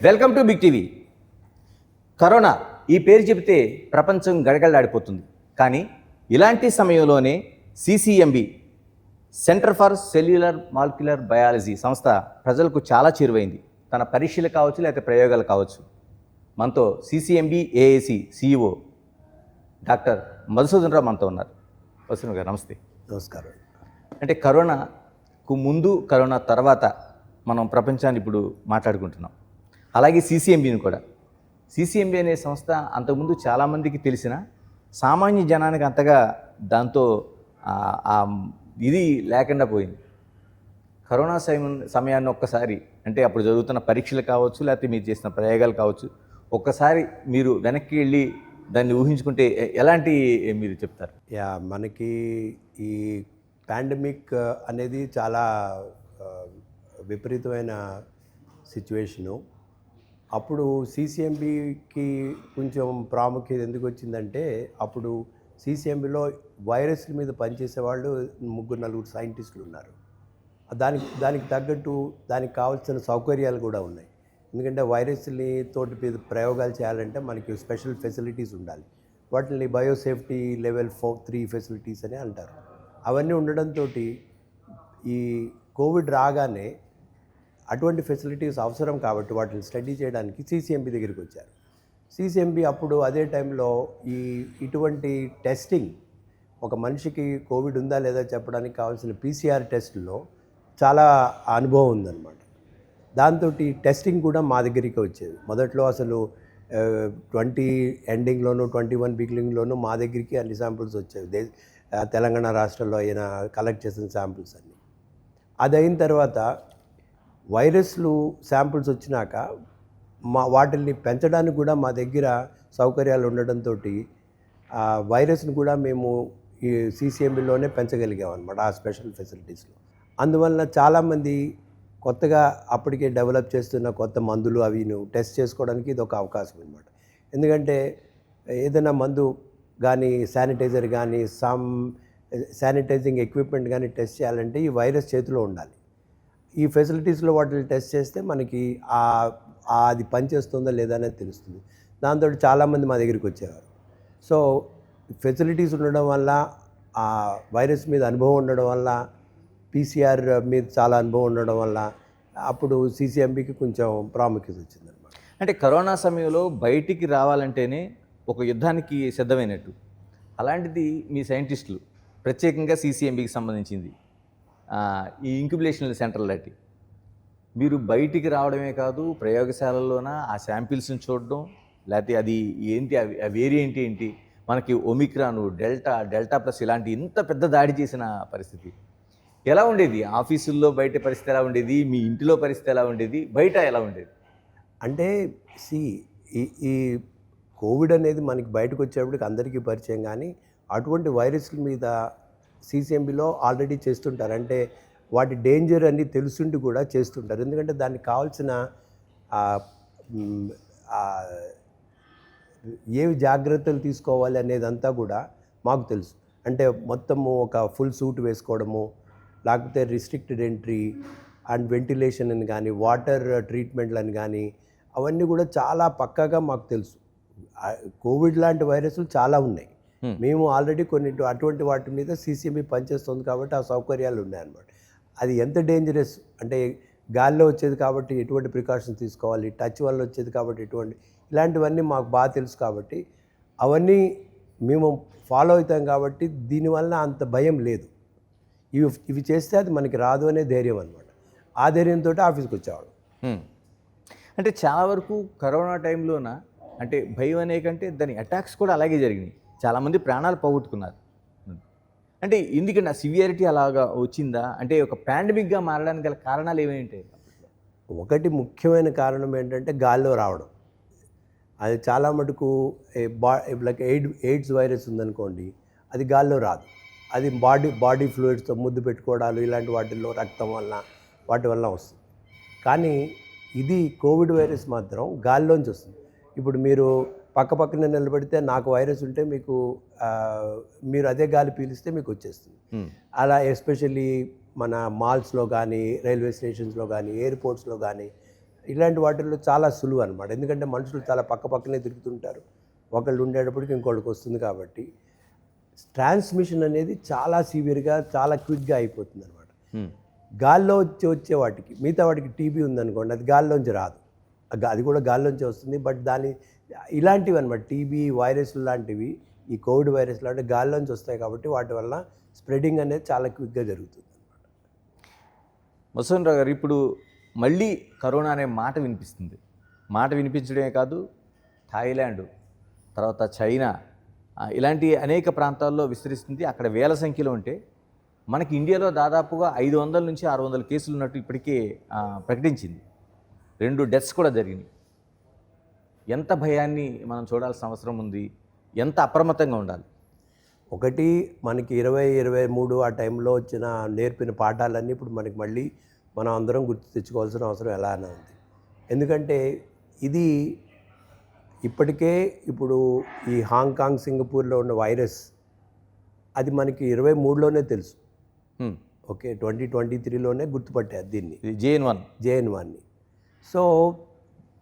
Welcome to Big TV. Corona ఈ పేరు చెబితే ప్రపంచం గడగడలాడిపోతుంది. కానీ ఇలాంటి సమయంలోనే CCMB centre for cellular molecular biology సంస్థ ప్రజలకు చాలా చేరువైంది. తన పరీక్షలు కావచ్చు, లేకపోతే ప్రయోగాలు కావచ్చు. మనతో CCMB AAC CEO doctor Madhusudan Rao మనతో ఉన్నారు. మధుసూదన్ గారు నమస్తే. నమస్కారం. అంటే కరోనాకు ముందు, కరోనా తర్వాత మనం ప్రపంచాన్ని ఇప్పుడు మాట్లాడుకుంటున్నాం. అలాగే సిసిఎంబిని కూడా. సిసిఎంబి అనే సంస్థ అంతకుముందు చాలామందికి తెలిసిన, సామాన్య జనానికి అంతగా దాంతో ఇది లేకుండా పోయింది. కరోనా సమయాన్ని ఒక్కసారి, అంటే అప్పుడు జరుగుతున్న పరీక్షలు కావచ్చు, లేకపోతే మీరు చేసిన ప్రయోగాలు కావచ్చు, ఒక్కసారి మీరు వెనక్కి వెళ్ళి దాన్ని ఊహించుకుంటే ఎలాంటి మీరు చెప్తారు? మనకి ఈ పాండమిక్ అనేది చాలా విపరీతమైన సిచ్యువేషను. అప్పుడు సిసిఎంబికి కొంచెం ప్రాముఖ్యత ఎందుకు వచ్చిందంటే, అప్పుడు సిసిఎంబిలో వైరస్ల మీద పనిచేసే వాళ్ళు 3-4 సైంటిస్టులు ఉన్నారు. దానికి తగ్గట్టు దానికి కావాల్సిన సౌకర్యాలు కూడా ఉన్నాయి. ఎందుకంటే వైరస్ని తోటి మీద ప్రయోగాలు చేయాలంటే మనకి స్పెషల్ ఫెసిలిటీస్ ఉండాలి. వాటిని బయోసేఫ్టీ లెవెల్ 3 ఫెసిలిటీస్ అని అంటారు. అవన్నీ ఉండడంతో ఈ కోవిడ్ రాగానే అటువంటి ఫెసిలిటీస్ అవసరం కాబట్టి వాటిని స్టడీ చేయడానికి సిసిఎంబి దగ్గరికి వచ్చారు. సిసిఎంబి అప్పుడు అదే టైంలో ఇటువంటి టెస్టింగ్, ఒక మనిషికి కోవిడ్ ఉందా లేదా చెప్పడానికి కావాల్సిన PCR టెస్టుల్లో చాలా అనుభవం ఉందన్నమాట. దాంతో టెస్టింగ్ కూడా మా దగ్గరికి వచ్చేది. మొదట్లో అసలు 20 ఎండింగ్లోనూ 21 బిగినింగ్లోనూ మా దగ్గరికి అన్ని శాంపిల్స్ వచ్చేవి. తెలంగాణ రాష్ట్రంలో అయిన కలెక్ట్ చేసిన శాంపిల్స్ అన్నీ. అది అయిన తర్వాత వైరస్లు శాంపిల్స్ వచ్చినాక వాటిని పెంచడానికి కూడా మా దగ్గర సౌకర్యాలు ఉండడంతో వైరస్ని కూడా మేము ఈ సిసిఎంబిలోనే పెంచగలిగాం అనమాట, ఆ స్పెషల్ ఫెసిలిటీస్లో. అందువలన చాలామంది కొత్తగా అప్పటికే డెవలప్ చేస్తున్న కొత్త మందులు అవిను టెస్ట్ చేసుకోవడానికి ఇది ఒక అవకాశం అనమాట. ఎందుకంటే ఏదైనా మందు కానీ, శానిటైజర్ కానీ, శానిటైజింగ్ ఎక్విప్మెంట్ కానీ టెస్ట్ చేయాలంటే ఈ వైరస్ చేతిలో ఉండాలి. ఈ ఫెసిలిటీస్లో వాటిని టెస్ట్ చేస్తే మనకి అది పనిచేస్తుందో లేదా అనేది తెలుస్తుంది. దాంతో చాలామంది మా దగ్గరికి వచ్చేవారు. సో ఫెసిలిటీస్ ఉండడం వల్ల, ఆ వైరస్ మీద అనుభవం ఉండడం వల్ల, PCR మీద చాలా అనుభవం ఉండడం వల్ల అప్పుడు సిసిఎంబికి కొంచెం ప్రాముఖ్యత వచ్చిందనమాట. అంటే కరోనా సమయంలో బయటికి రావాలంటేనే ఒక యుద్ధానికి సిద్ధమైనట్టు. అలాంటిది మీ సైంటిస్టులు ప్రత్యేకంగా సిసిఎంబికి సంబంధించింది ఈ ఇంక్యుబేషన్ సెంటర్ లాంటి మీరు బయటికి రావడమే కాదు, ప్రయోగశాలలోన ఆ శాంపిల్స్ని చూడడం, లేకపోతే అది ఏంటి, ఆ వేరియంట్ ఏంటి, మనకి ఒమిక్రాను, డెల్టా ప్లస్ ఇలాంటి ఇంత పెద్ద దాడి చేసిన పరిస్థితి ఎలా ఉండేది? ఆఫీసుల్లో బయట పరిస్థితి ఎలా ఉండేది? మీ ఇంటిలో పరిస్థితి ఎలా ఉండేది? బయట ఎలా ఉండేది? అంటే ఈ కోవిడ్ అనేది మనకి బయటకు వచ్చేప్పటికి అందరికీ పరిచయం. కానీ అటువంటి వైరస్ల మీద సిసిఎంబిలో ఆల్రెడీ చేస్తుంటారు. అంటే వాటి డేంజర్ అన్నీ తెలుసుండి కూడా చేస్తుంటారు. ఎందుకంటే దానికి కావాల్సిన ఏవి జాగ్రత్తలు తీసుకోవాలి అనేదంతా కూడా మాకు తెలుసు. అంటే మొత్తము ఒక ఫుల్ సూట్ వేసుకోవడము, లేకపోతే రిస్ట్రిక్టెడ్ ఎంట్రీ అండ్ వెంటిలేషన్ అని కానీ, వాటర్ ట్రీట్మెంట్లని కానీ, అవన్నీ కూడా చాలా పక్కాగా మాకు తెలుసు. కోవిడ్ లాంటి వైరస్లు చాలా ఉన్నాయి. మేము ఆల్రెడీ అటువంటి వాటి మీద సిసిఎంబి పనిచేస్తుంది కాబట్టి ఆ సౌకర్యాలు ఉన్నాయన్నమాట. అది ఎంత డేంజరస్ అంటే, గాల్లో వచ్చేది కాబట్టి ఎటువంటి ప్రికాషన్స్ తీసుకోవాలి, టచ్ వల్ల వచ్చేది కాబట్టి ఇలాంటివన్నీ మాకు బాగా తెలుసు. కాబట్టి అవన్నీ మేము ఫాలో అవుతాం. కాబట్టి దీనివల్ల అంత భయం లేదు. ఇవి చేస్తే అది మనకి రాదు అనే ధైర్యం అనమాట. ఆ ధైర్యంతో ఆఫీస్కి వచ్చేవాడు. అంటే చాలా వరకు కరోనా టైంలోన అంటే భయం అనే కంటే దాని అటాక్స్ కూడా అలాగే జరిగినాయి. చాలామంది ప్రాణాలు పోగొట్టుకున్నారు. అంటే ఎందుకంటే ఆ సివియారిటీ అలాగా వచ్చిందా? అంటే ఒక పాండమిక్గా మారడానికి గల కారణాలు ఏమేంటి? ఒకటి ముఖ్యమైన కారణం ఏంటంటే గాల్లో రావడం. అది చాలా మటుకు లైక్ ఎయిడ్స్ వైరస్ ఉందనుకోండి, అది గాల్లో రాదు. అది బాడీ ఫ్లూయిడ్స్తో ముద్దు పెట్టుకోవడాలు, ఇలాంటి వాటిల్లో రక్తం వల్ల వాటి వల్ల వస్తుంది. కానీ ఇది కోవిడ్ వైరస్ మాత్రం గాల్లోంచి వస్తుంది. ఇప్పుడు మీరు పక్కనే నిలబడితే నాకు వైరస్ ఉంటే మీరు అదే గాలి పీలిస్తే మీకు వచ్చేస్తుంది. అలా ఎస్పెషల్లీ మన మాల్స్లో కానీ, రైల్వే స్టేషన్స్లో కానీ, ఎయిర్పోర్ట్స్లో కానీ ఇలాంటి వాటిల్లో చాలా సులువు అనమాట. ఎందుకంటే మనుషులు చాలా పక్కనే తిరుగుతుంటారు, ఒకళ్ళు ఉండేటప్పటికి ఇంకోళ్ళకి వస్తుంది కాబట్టి ట్రాన్స్మిషన్ అనేది చాలా సివియర్గా చాలా క్విక్గా అయిపోతుంది అనమాట. గాల్లో వచ్చే వాటికి, మిగతా వాటికి టీబీ ఉందనుకోండి, అది గాల్లోంచి రాదు, అది కూడా గాల్లోంచి వస్తుంది. బట్ ఇలాంటివి అనమాట, టీబీ వైరస్లు లాంటివి, ఈ కోవిడ్ వైరస్ లాంటివి గాల్లోంచి వస్తాయి కాబట్టి వాటి వల్ల స్ప్రెడింగ్ అనేది చాలా క్విక్గా జరుగుతుంది అనమాట. మధుసూదన్ రావు గారు, ఇప్పుడు మళ్ళీ కరోనా అనే మాట వినిపిస్తుంది. మాట వినిపించడమే కాదు, థాయిలాండ్, తర్వాత చైనా, ఇలాంటి అనేక ప్రాంతాల్లో విస్తరిస్తుంది. అక్కడ వేల సంఖ్యలో ఉంటే మనకి ఇండియాలో దాదాపుగా 500 నుంచి 600 కేసులు ఉన్నట్టు ఇప్పటికే ప్రకటించింది. 2 డెత్స్ కూడా జరిగినాయి. ఎంత భయాన్ని మనం చూడాల్సిన అవసరం ఉంది, ఎంత అప్రమత్తంగా ఉండాలి? ఒకటి, మనకి 2023 ఆ టైంలో నేర్పిన పాఠాలన్నీ ఇప్పుడు మనకి మళ్ళీ మనం అందరం గుర్తు తెచ్చుకోవాల్సిన అవసరం ఎలానే ఉంది. ఎందుకంటే ఇది ఇప్పటికే ఇప్పుడు ఈ హాంకాంగ్, సింగపూర్లో ఉన్న వైరస్ అది మనకి 2023లోనే తెలుసు. ఓకే, 2023లోనే గుర్తుపట్టారు దీన్ని, JN1ని. సో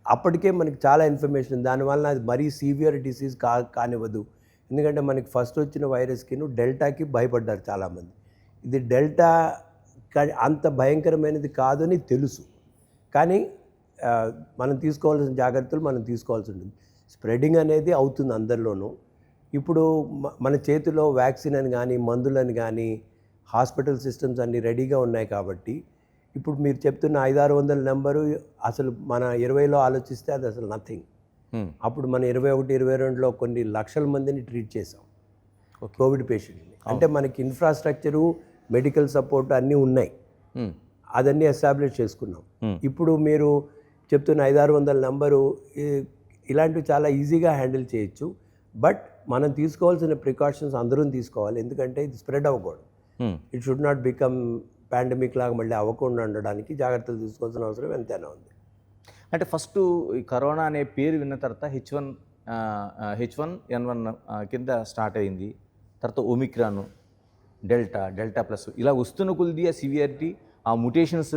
అప్పటికే మనకి చాలా ఇన్ఫర్మేషన్, దానివల్ల అది మరీ సీవియర్ డిసీజ్ కానివ్వదు. ఎందుకంటే మనకి ఫస్ట్ వచ్చిన వైరస్కి డెల్టాకి భయపడ్డారు చాలామంది. ఇది డెల్టా అంత భయంకరమైనది కాదు అని తెలుసు, కానీ మనం తీసుకోవాల్సిన జాగ్రత్తలు మనం తీసుకోవాల్సి ఉంటుంది. స్ప్రెడింగ్ అనేది అవుతుంది అందరిలోనూ. ఇప్పుడు మన చేతిలో వ్యాక్సిన్ అని కానీ, మందులని కానీ, హాస్పిటల్ సిస్టమ్స్ అన్నీ రెడీగా ఉన్నాయి కాబట్టి ఇప్పుడు మీరు చెప్తున్న 500-600 నెంబరు అసలు మన 20లో ఆలోచిస్తే అది అసలు నథింగ్. అప్పుడు మన 21-22లో కొన్ని లక్షల మందిని ట్రీట్ చేసాం కోవిడ్ పేషెంట్ని. అంటే మనకి ఇన్ఫ్రాస్ట్రక్చరు, మెడికల్ సపోర్ట్ అన్నీ ఉన్నాయి, అదన్నీ ఎస్టాబ్లిష్ చేసుకున్నాం. ఇప్పుడు మీరు చెప్తున్న 500-600 నెంబరు ఇలాంటివి చాలా ఈజీగా హ్యాండిల్ చేయొచ్చు. బట్ మనం తీసుకోవాల్సిన ప్రికాషన్స్ అందరం తీసుకోవాలి, ఎందుకంటే ఇది స్ప్రెడ్ అవ్వకూడదు. It should not become pandemic లాగా మళ్ళీ అవ్వకుండా ఉండడానికి జాగ్రత్తలు తీసుకోవాల్సిన అవసరం ఎంతైనా ఉంది. అంటే ఫస్ట్ ఈ కరోనా అనే పేరు విన్న తర్వాత H1N1 కింద స్టార్ట్ అయింది. తర్వాత ఒమిక్రాన్, డెల్టా ప్లస్, ఇలా వస్తున్న కొద్ది ఆ సివియారిటీ, ఆ మ్యుటేషన్స్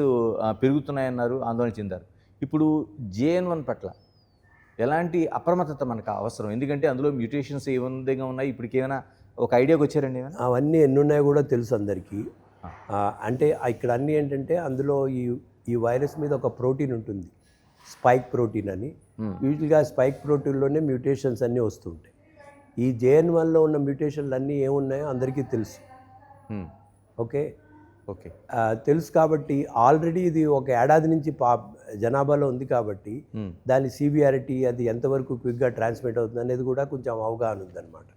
పెరుగుతున్నాయన్నారు, ఆందోళన చెందారు. ఇప్పుడు JN1 పట్ల ఎలాంటి అప్రమత్తత మనకు అవసరం? ఎందుకంటే అందులో మ్యుటేషన్స్ ఏ విధంగా ఉన్నాయి, ఇప్పటికి ఏమైనా ఒక ఐడియాకి వచ్చారండి? అవన్నీ ఎన్ని ఉన్నాయో కూడా తెలుసు అందరికీ. అంటే ఇక్కడ అన్నీ ఏంటంటే అందులో ఈ వైరస్ మీద ఒక ప్రోటీన్ ఉంటుంది, స్పైక్ ప్రోటీన్ అని. యూజువల్గా స్పైక్ ప్రోటీన్లోనే మ్యూటేషన్స్ అన్నీ వస్తుంటాయి. ఈ JN1లో ఉన్న మ్యూటేషన్లు అన్నీ ఏమున్నాయో అందరికీ తెలుసు. ఓకే, తెలుసు కాబట్టి ఆల్రెడీ ఇది ఒక ఏడాది నుంచి జనాభాలో ఉంది కాబట్టి దాని సివియారిటీ, అది ఎంతవరకు క్విక్గా ట్రాన్స్మిట్ అవుతుంది అనేది కూడా కొంచెం అవగాహన ఉందన్నమాట.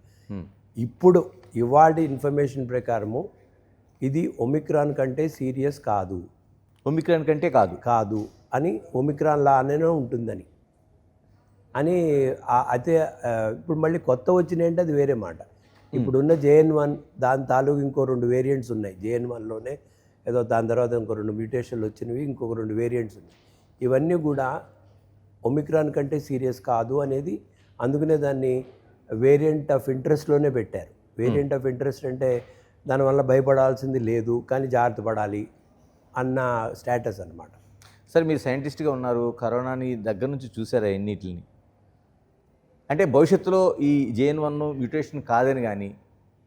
ఇప్పుడు ఇవాళ ఇన్ఫర్మేషన్ ప్రకారము ఇది ఒమిక్రాన్ కంటే సీరియస్ కాదు, ఒమిక్రాన్ కంటే కాదు అని, ఒమిక్రాన్ లానే ఉంటుందని అని. అయితే ఇప్పుడు మళ్ళీ కొత్త వచ్చినాయంటే అది వేరే మాట. ఇప్పుడున్న JN1 దాని తాలూకు ఇంకో 2 వేరియంట్స్ ఉన్నాయి. JN1లోనే ఏదో, దాని తర్వాత ఇంకో 2 మ్యూటేషన్లు వచ్చినవి, ఇంకొక 2 వేరియంట్స్ ఉన్నాయి. ఇవన్నీ కూడా ఒమిక్రాన్ కంటే సీరియస్ కాదు అనేది, అందుకనే దాన్ని వేరియంట్ ఆఫ్ ఇంట్రెస్ట్లోనే పెట్టారు. వేరియంట్ ఆఫ్ ఇంట్రెస్ట్ అంటే దానివల్ల భయపడాల్సింది లేదు, కానీ జాగ్రత్త పడాలి అన్న స్టేటస్ అన్నమాట. సరే, మీరు సైంటిస్ట్గా ఉన్నారు, కరోనాని దగ్గర నుంచి చూసారా ఎన్నిటిని? అంటే భవిష్యత్తులో ఈ JN1 మ్యూటేషన్ కాదని కానీ,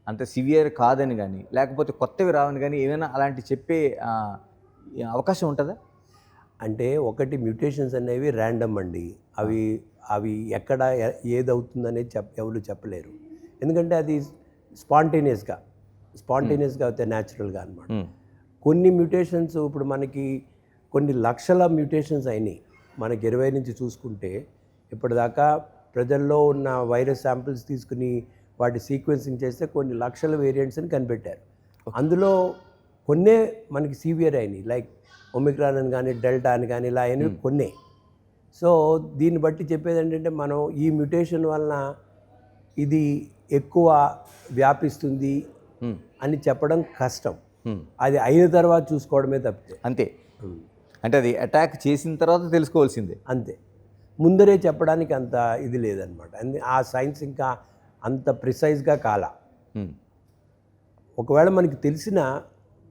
అంత సివియర్ కాదని కానీ, లేకపోతే కొత్తవి రావని కానీ, ఏమైనా అలాంటి చెప్పే అవకాశం ఉంటుందా? అంటే ఒకటి, మ్యూటేషన్స్ అనేవి ర్యాండమ్ అండి. అవి ఎక్కడ ఏది అవుతుందనేది ఎవరు చెప్పలేరు. ఎందుకంటే అది స్పాంటేనియస్గా అవుతాయి, న్యాచురల్గా అనమాట. కొన్ని మ్యూటేషన్స్ ఇప్పుడు మనకి కొన్ని లక్షల మ్యూటేషన్స్ అయినాయి. మనకి 20 నుంచి చూసుకుంటే ఇప్పటిదాకా ప్రజల్లో ఉన్న వైరస్ శాంపిల్స్ తీసుకుని వాటి సీక్వెన్సింగ్ చేస్తే కొన్ని లక్షల వేరియంట్స్ని కనిపెట్టారు. అందులో కొన్నే మనకి సివియర్ అయినాయి, లైక్ ఒమిక్రాన్ అని కానీ, డెల్టా అని కానీ, ఇలా అయినవి కొన్నే. సో దీన్ని బట్టి చెప్పేది ఏంటంటే, మనం ఈ మ్యూటేషన్ వలన ఇది ఎక్కువ వ్యాపిస్తుంది అని చెప్పడం కష్టం. అది అయిన తర్వాత చూసుకోవడమే తప్పితే. అంతే, అంటే అది అటాక్ చేసిన తర్వాత తెలుసుకోవాల్సిందే. అంతే, ముందరే చెప్పడానికి అంత ఇది లేదనమాట. ఆ సైన్స్ ఇంకా అంత ప్రిసైజ్గా కాలా. ఒకవేళ మనకి తెలిసిన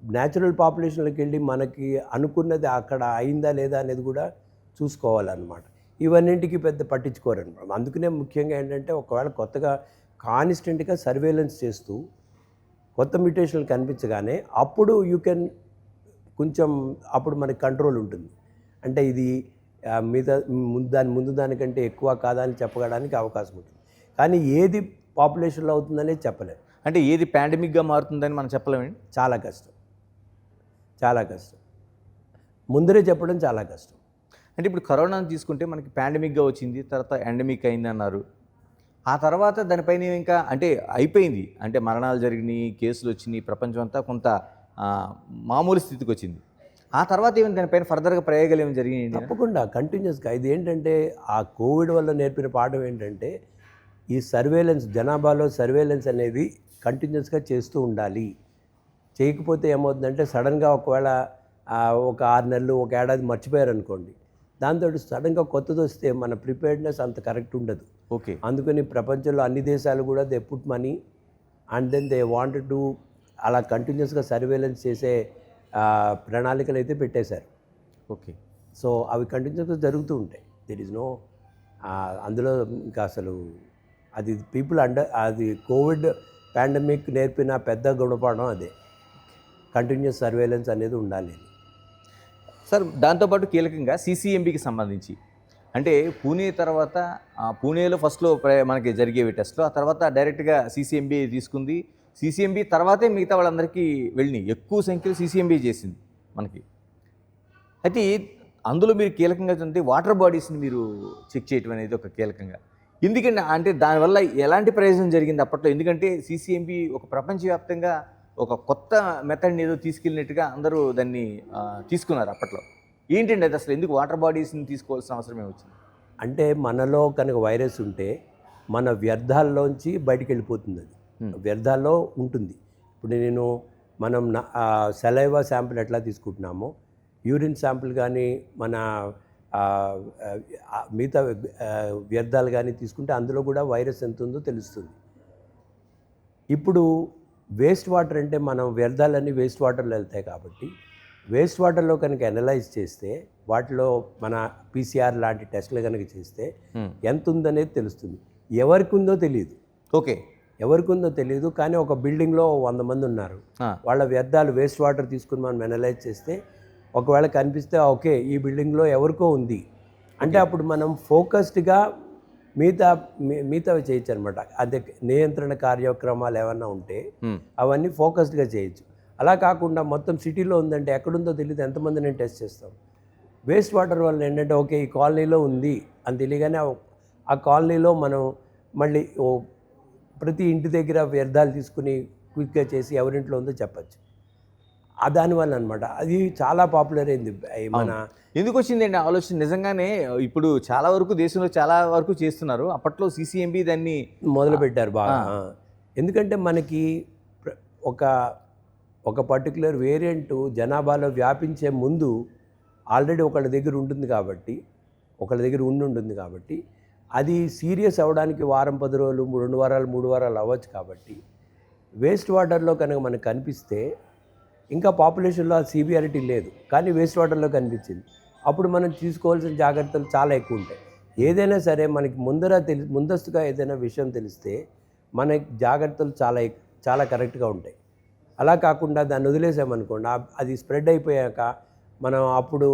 న్యాచురల్ పాపులేషన్లోకి వెళ్ళి మనకి అనుకున్నది అక్కడ అయిందా లేదా అనేది కూడా చూసుకోవాలన్నమాట. ఇవన్నింటికి పెద్ద పట్టించుకోరనమాట. అందుకనే ముఖ్యంగా ఏంటంటే ఒకవేళ కొత్తగా కాన్స్టెంట్గా సర్వేలెన్స్ చేస్తూ కొత్త మ్యూటేషన్లు కనిపించగానే అప్పుడు యూ కెన్ కొంచెం అప్పుడు మనకి కంట్రోల్ ఉంటుంది. అంటే ఇది మిగతా ముందు దానికంటే ఎక్కువ కాదా అని చెప్పడానికి అవకాశం ఉంటుంది. కానీ ఏది పాపులేషన్లో అవుతుందనేది చెప్పలేము. అంటే ఏది పాండమిక్గా మారుతుందని మనం చెప్పలేమండి. చాలా కష్టం, చాలా కష్టం. ముందరే చెప్పడం చాలా కష్టం. అంటే ఇప్పుడు కరోనాను తీసుకుంటే మనకి పాండమిక్గా వచ్చింది, తర్వాత ఎండమిక్ అయింది అన్నారు. ఆ తర్వాత దానిపైన ఇంకా అంటే అయిపోయింది, అంటే మరణాలు జరిగినాయి, కేసులు వచ్చినాయి, ప్రపంచం అంతా కొంత మామూలు స్థితికి వచ్చింది. ఆ తర్వాత ఏమైనా దానిపైన ఫర్దర్గా ప్రయోగాలు ఏమైనా జరిగినాయి? తప్పకుండా కంటిన్యూస్గా ఇది ఏంటంటే ఆ కోవిడ్ వల్ల నేర్పిన పాఠం ఏంటంటే ఈ సర్వేలెన్స్, జనాభాలో సర్వేలెన్స్ అనేది కంటిన్యూస్గా చేస్తూ ఉండాలి. చేయకపోతే ఏమవుతుందంటే సడన్గా ఒకవేళ ఒక 6 నెలలు, ఒక ఏడాది మర్చిపోయారు అనుకోండి, దాంతో సడన్గా కొత్తది వస్తే మన ప్రిపేర్డ్నెస్ అంత కరెక్ట్ ఉండదు. ఓకే. అందుకని ప్రపంచంలో అన్ని దేశాలు కూడా they put money and then they wanted to అలా కంటిన్యూస్గా సర్వేలెన్స్ చేసే ప్రణాళికలు అయితే పెట్టేశారు. ఓకే. సో అవి కంటిన్యూస్గా జరుగుతూ ఉంటాయి. దెర్ ఇస్ నో అందులో ఇంకా అసలు అది పీపుల్ అది కోవిడ్ పాండమిక్ నేర్పిన పెద్ద గుణపాఠం అదే, కంటిన్యూస్ సర్వేలెన్స్ అనేది ఉండాలి. సార్, దాంతోపాటు కీలకంగా సీసీఎంబీకి సంబంధించి అంటే పూణే తర్వాత పూణేలో ఫస్ట్లో మనకి జరిగేవి టెస్ట్లు, ఆ తర్వాత డైరెక్ట్గా సీసీఎంబీ తీసుకుంది. సీసీఎంబీ తర్వాతే మిగతా వాళ్ళందరికీ వెళ్ళినాయి. ఎక్కువ సంఖ్యలో సీసీఎంబీ చేసింది మనకి. అయితే అందులో మీరు కీలకంగా చూస్తే వాటర్ బాడీస్ని మీరు చెక్ చేయటం అనేది ఒక కీలకంగా. ఎందుకంటే అంటే దానివల్ల ఎలాంటి ప్రయోజనం జరిగింది అప్పట్లో? ఎందుకంటే సీసీఎంబీ ఒక ప్రపంచవ్యాప్తంగా ఒక కొత్త మెథడ్ని ఏదో తీసుకెళ్ళినట్టుగా అందరూ దాన్ని తీసుకున్నారు అప్పట్లో. ఏంటండి అది అసలు ఎందుకు వాటర్ బాడీస్ని తీసుకోవాల్సిన అవసరం ఏమొచ్చింది? అంటే మనలో కనుక వైరస్ ఉంటే మన వ్యర్థాల్లోంచి బయటికి వెళ్ళిపోతుంది. అది వ్యర్థాల్లో ఉంటుంది. ఇప్పుడు మనం సెలైవా శాంపిల్ ఎట్లా తీసుకుంటున్నామో యూరిన్ శాంపిల్ కానీ మన మిగతా వ్యర్థాలు కానీ తీసుకుంటే అందులో కూడా వైరస్ ఎంత ఉందో తెలుస్తుంది. ఇప్పుడు వేస్ట్ వాటర్ అంటే మనం వ్యర్థాలన్నీ వేస్ట్ వాటర్లో వెళ్తాయి కాబట్టి వేస్ట్ వాటర్లో కనుక అనలైజ్ చేస్తే వాటిలో మన పీసీఆర్ లాంటి టెస్టులు కనుక చేస్తే ఎంత ఉందనేది తెలుస్తుంది. ఎవరికి ఉందో తెలియదు. ఓకే. ఎవరికి ఉందో తెలియదు, కానీ ఒక బిల్డింగ్లో 100 మంది ఉన్నారు. వాళ్ళ వ్యర్థాలు వేస్ట్ వాటర్ తీసుకుని మనం అనలైజ్ చేస్తే ఒకవేళ కనిపిస్తే ఓకే ఈ బిల్డింగ్లో ఎవరికో ఉంది అంటే అప్పుడు మనం ఫోకస్డ్గా మిగతావి చేయొచ్చు అనమాట. అదే నియంత్రణ కార్యక్రమాలు ఏమన్నా ఉంటే అవన్నీ ఫోకస్డ్గా చేయొచ్చు. అలా కాకుండా మొత్తం సిటీలో ఉందంటే ఎక్కడుందో తెలియదు, ఎంతమంది నేను టెస్ట్ చేస్తాం. వేస్ట్ వాటర్ వల్ల ఏంటంటే ఓకే ఈ కాలనీలో ఉంది అని తెలియగానే ఆ కాలనీలో మనం మళ్ళీ ప్రతి ఇంటి దగ్గర వ్యర్థాలు తీసుకుని క్విక్గా చేసి ఎవరింట్లో ఉందో చెప్పచ్చు. దానివల్ల అనమాట అది చాలా పాపులర్ అయింది. మన ఎందుకు వచ్చిందండి ఆలోచన? నిజంగానే ఇప్పుడు చాలా వరకు దేశంలో చాలా వరకు చేస్తున్నారు. అప్పట్లో సీసీఎంబీ దాన్ని మొదలుపెట్టారు బాగా. ఎందుకంటే మనకి ఒక పర్టికులర్ వేరియంట్ జనాభాలో వ్యాపించే ముందు ఆల్రెడీ ఒకళ్ళ దగ్గర ఉంటుంది కాబట్టి ఉంటుంది కాబట్టి అది సీరియస్ అవ్వడానికి వారం 10 రోజులు 2 వారాలు 3 వారాలు అవ్వచ్చు. కాబట్టి వేస్ట్ వాటర్లో కనుక మనకు కనిపిస్తే ఇంకా పాపులేషన్లో ఆ సివియారిటీ లేదు, కానీ వేస్ట్ వాటర్లో కనిపించింది. అప్పుడు మనం తీసుకోవాల్సిన జాగ్రత్తలు చాలా ఎక్కువ ఉంటాయి. ఏదైనా సరే మనకి ముందస్తుగా ఏదైనా విషయం తెలిస్తే మన జాగ్రత్తలు చాలా కరెక్ట్గా ఉంటాయి. అలా కాకుండా దాన్ని వదిలేసామనుకోండి అది స్ప్రెడ్ అయిపోయాక మనం అప్పుడు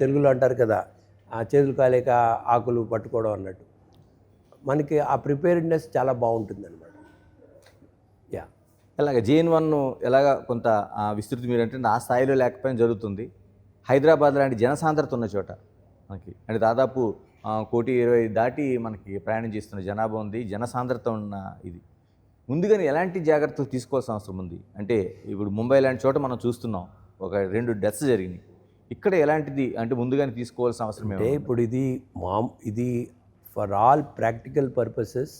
తెలుగులో అంటారు కదా చేతులు కాలేక ఆకులు పట్టుకోవడం అన్నట్టు మనకి ఆ ప్రిపేర్డ్నెస్ చాలా బాగుంటుంది అనమాట. ఎలాగ JN1 ఎలాగ కొంత విస్తృతి మీరు అంటే ఆ స్థాయిలో లేకపోయినా జరుగుతుంది. హైదరాబాద్ లాంటి జనసాంద్రత ఉన్న చోట మనకి అంటే దాదాపు 1,20,000 దాటి మనకి ప్రయాణం చేస్తున్న జనాభా ఉంది, జనసాంద్రత ఉన్న ఇది. ముందుగానే ఎలాంటి జాగ్రత్తలు తీసుకోవాల్సిన అవసరం ఉంది? అంటే ఇప్పుడు ముంబై లాంటి చోట మనం చూస్తున్నాం, ఒక 2 డెత్స్ జరిగినాయి. ఇక్కడ ఎలాంటిది అంటే ముందుగానే తీసుకోవాల్సిన అవసరం అంటే ఇప్పుడు ఇది for all practical purposes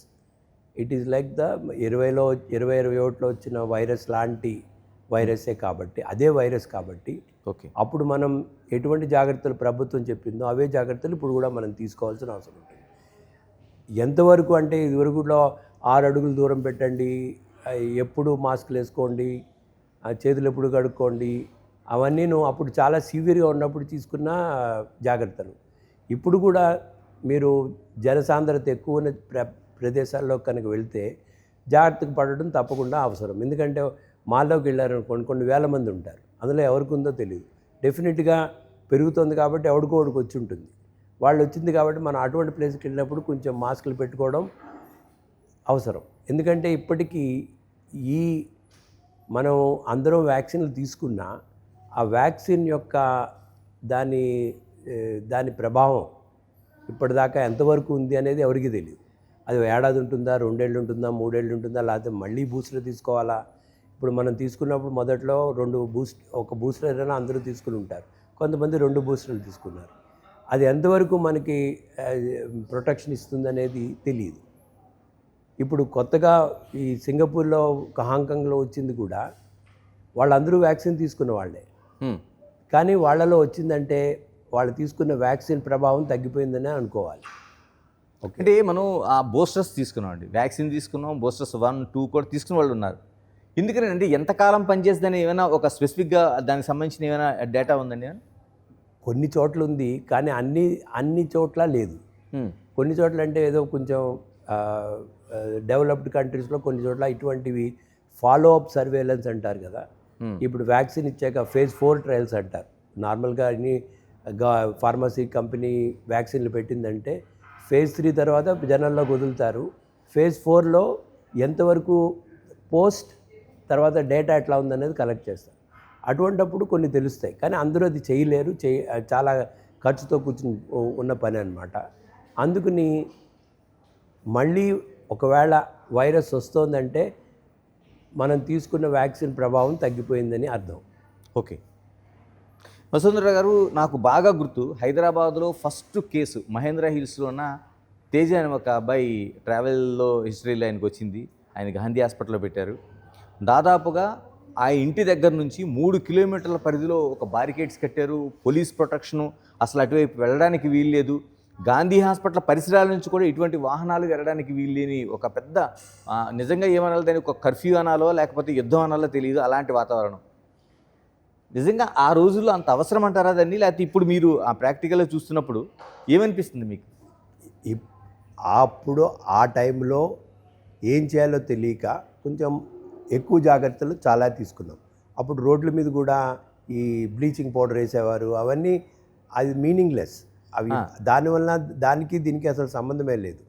it is like the 2021లో వచ్చిన వైరస్ లాంటి వైరసే కాబట్టి అదే వైరస్ కాబట్టి ఓకే అప్పుడు మనం ఎటువంటి జాగ్రత్తలు ప్రభుత్వం చెప్పిందో అవే జాగ్రత్తలు ఇప్పుడు కూడా మనం తీసుకోవాల్సిన అవసరం ఉంటుంది. ఎంతవరకు అంటే ఇదివరకులో 6 అడుగులు దూరం పెట్టండి, ఎప్పుడు మాస్కులు వేసుకోండి, చేతులు ఎప్పుడు కడుక్కోండి, అవన్నీ అప్పుడు చాలా సివియర్గా ఉన్నప్పుడు తీసుకున్న జాగ్రత్తలు. ఇప్పుడు కూడా మీరు జనసాంద్రత ఎక్కువ ఉన్న ప్రదేశాల్లో కనుక వెళ్తే జాగ్రత్తగా పడడం తప్పకుండా అవసరం. ఎందుకంటే మాల్లోకి వెళ్ళారనుకోండి, కొన్ని వేల మంది ఉంటారు, అందులో ఎవరికి ఉందో తెలియదు. డెఫినెట్గా పెరుగుతుంది కాబట్టి ఎవడికో ఒకడికి వచ్చి ఉంటుంది. వాళ్ళు వచ్చింది కాబట్టి మనం అటువంటి ప్లేస్కి వెళ్ళినప్పుడు కొంచెం మాస్కులు పెట్టుకోవడం అవసరం. ఎందుకంటే ఇప్పటికీ మనం అందరం వ్యాక్సిన్లు తీసుకున్నా ఆ వ్యాక్సిన్ యొక్క దాని ప్రభావం ఇప్పటిదాకా ఎంతవరకు ఉంది అనేది ఎవరికీ తెలియదు. అది ఏడాది ఉంటుందా, 2 ఏళ్ళు ఉంటుందా, 3 ఏళ్ళు ఉంటుందా, లేకపోతే మళ్ళీ బూస్టర్ తీసుకోవాలా? ఇప్పుడు మనం తీసుకున్నప్పుడు మొదట్లో ఒక బూస్టర్ అయినా అందరూ తీసుకుని ఉంటారు. కొంతమంది 2 బూస్టర్లు తీసుకున్నారు. అది ఎంతవరకు మనకి ప్రొటెక్షన్ ఇస్తుందనేది తెలియదు. ఇప్పుడు కొత్తగా ఈ సింగపూర్లో, హాంకాంగ్లో వచ్చింది కూడా వాళ్ళందరూ వ్యాక్సిన్ తీసుకున్న వాళ్ళే. కానీ వాళ్ళలో వచ్చిందంటే వాళ్ళు తీసుకున్న వ్యాక్సిన్ ప్రభావం తగ్గిపోయిందనే అనుకోవాలి. అంటే మనం ఆ బూస్టర్స్ తీసుకున్నాం అండి, వ్యాక్సిన్ తీసుకున్నాం, బూస్టర్స్ 1, 2 కూడా తీసుకున్న వాళ్ళు ఉన్నారు. ఎందుకని అంటే ఎంతకాలం పనిచేస్తుందని ఏమైనా ఒక స్పెసిఫిక్గా దానికి సంబంధించిన ఏమైనా డేటా ఉందండి? కొన్ని చోట్ల ఉంది, కానీ అన్ని చోట్ల లేదు. కొన్ని చోట్ల అంటే ఏదో కొంచెం డెవలప్డ్ కంట్రీస్లో కొన్ని చోట్ల ఇటువంటివి ఫాలో అప్ సర్వేలెన్స్ అంటారు కదా. ఇప్పుడు వ్యాక్సిన్ ఇచ్చాక ఫేజ్ 4 ట్రయల్స్ అంటారు. నార్మల్గా ఫార్మసీ కంపెనీ వ్యాక్సిన్లు పెట్టిందంటే ఫేజ్ 3 తర్వాత జనాల్లోకి వదులుతారు. ఫేజ్ 4లో ఎంతవరకు పోస్ట్ తర్వాత డేటా ఎట్లా ఉందనేది కలెక్ట్ చేస్తారు. అటువంటప్పుడు కొన్ని తెలుస్తాయి, కానీ అందరూ అది చేయలేరు. చాలా ఖర్చుతో కూర్చుని ఉన్న పని అన్నమాట. అందుకని మళ్ళీ ఒకవేళ వైరస్ వస్తోందంటే మనం తీసుకున్న వ్యాక్సిన్ ప్రభావం తగ్గిపోయిందని అర్థం. ఓకే, వసుంధర గారు, నాకు బాగా గుర్తు, హైదరాబాద్లో ఫస్ట్ కేసు మహేంద్ర హిల్స్లో ఉన్న తేజ అని ఒక అబ్బాయి ట్రావెల్లో హిస్టరీలో ఆయనకు వచ్చింది. ఆయన గాంధీ హాస్పిటల్లో పెట్టారు. దాదాపుగా ఆ ఇంటి దగ్గర నుంచి 3 కిలోమీటర్ల పరిధిలో ఒక బారికేడ్స్ కట్టారు, పోలీస్ ప్రొటెక్షను, అసలు అటువైపు వెళ్ళడానికి వీల్లేదు. గాంధీ హాస్పిటల్ పరిసరాల నుంచి కూడా ఇటువంటి వాహనాలు వెళ్ళడానికి వీల్లేని ఒక పెద్ద, నిజంగా ఏమనాలో దానికి ఒక కర్ఫ్యూ అనాలో లేకపోతే యుద్ధం అనాలో తెలియదు, అలాంటి వాతావరణం. నిజంగా ఆ రోజుల్లో అంత అవసరం అంటారా దాన్ని? లేకపోతే ఇప్పుడు మీరు ఆ ప్రాక్టికల్గా చూస్తున్నప్పుడు ఏమనిపిస్తుంది మీకు? అప్పుడు ఆ టైంలో ఏం చేయాలో తెలియక కొంచెం ఎక్కువ జాగ్రత్తలు చాలా తీసుకున్నాం. అప్పుడు రోడ్ల మీద కూడా ఈ బ్లీచింగ్ పౌడర్ వేసేవారు, అవన్నీ అది మీనింగ్లెస్. అవి దానివల్ల దానికి దీనికి అసలు సంబంధమే లేదు.